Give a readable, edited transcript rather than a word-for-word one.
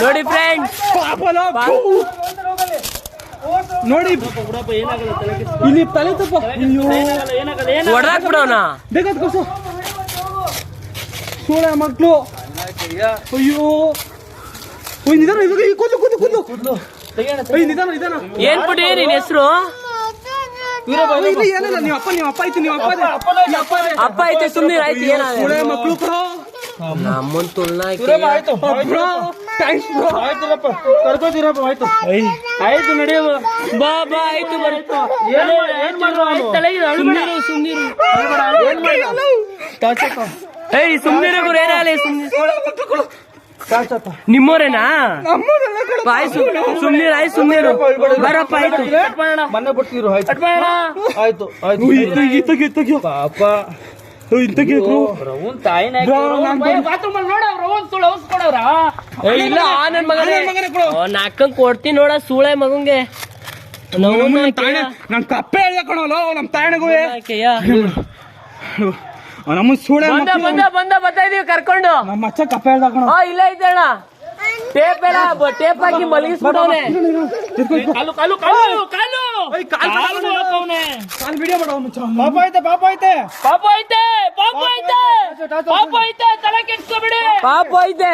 ನೋಡಿ ಫ್ರೆಂಡ್ಸ್, ನೋಡಿ ಇಲ್ಲಿ ತಲೆ ತಪ್ಪ ಹೊಡೆದಾಕ್ ಬಿಡೋಣ. ಬೇಕಾದ ಕೊಸು ಸೋಳ ಮಕ್ಕಳು. ಅಯ್ಯೋ ನಿಧಾನ, ಕೂದಲು ನಿಧಾನ. ಏನ್ ಬಿಡಿ ನಿನ್ ಹೆಸರು? ಏನಿಲ್ಲ, ನೀವು ಅಪ್ಪ ಅಪ್ಪ ಐತೆ, ಸುಮ್ನೆ ಆಯ್ತು. ಸೋಳ ಮಕ್ಕಳು ಬ್ರೋ, ನಮ್ಮನ್ ತುಳ್ನ ಆಯ್ತು ನಡೆಯುವ. ಬಾ ಆಯ್ತು ಬರುತ್ತ. ಸುಮ್ನಿರ ಗುರು, ಏನಾಗಲಿ ನಿಮ್ಮೋರೇನಾ? ಸುಮ್ನೀರು ಆಯ್ತು, ಸುಮ್ನೀರು ಬರಪ್ಪ. ಆಯ್ತು ಮೊನ್ನೆ ಬಿಡ್ತಿರು. ಆಯ್ತು ಪಾಪ ಇಲ್ಲ ನನ್ ಮಗ ನಾಕಂಗ್ ಕೊಡ್ತೀನಿ ನೋಡ ಸೂಳೆ ಮಗಂಗೆ. ನಮ್ ಕಪ್ಪೆ ಹೇಳ್ಕೊಳಲ್ಲ ನಮ್ ತಾಯಣಗೂ ನಮ್ಮ ಸೂಳೆ ಬರ್ತಾ ಇದೀವಿ ಕರ್ಕೊಂಡು. ನಮ್ಮ ಅಚ್ಚ ಕಪ್ಪೆ ಹೇಳ್ದಾಕಣ. ಇಲ್ಲ ಇದ್ದಣ್ಣ, ಟೇಪ್ ಎಲ್ಲ ಟೇಪ್ ಹಾಕಿ ಮಲಗಿಸ್ಬಿಟ್ಟವನೆ. ವಿಡಿಯೋ ಮಾಡೋ ಪಾಪ ಐತೆ ಪಾಪ ಐತೆ ತಲೆ ಕೆಡ್ಸ್ಕೊಬಿಡಿ. ಪಾಪ ಐತೆ.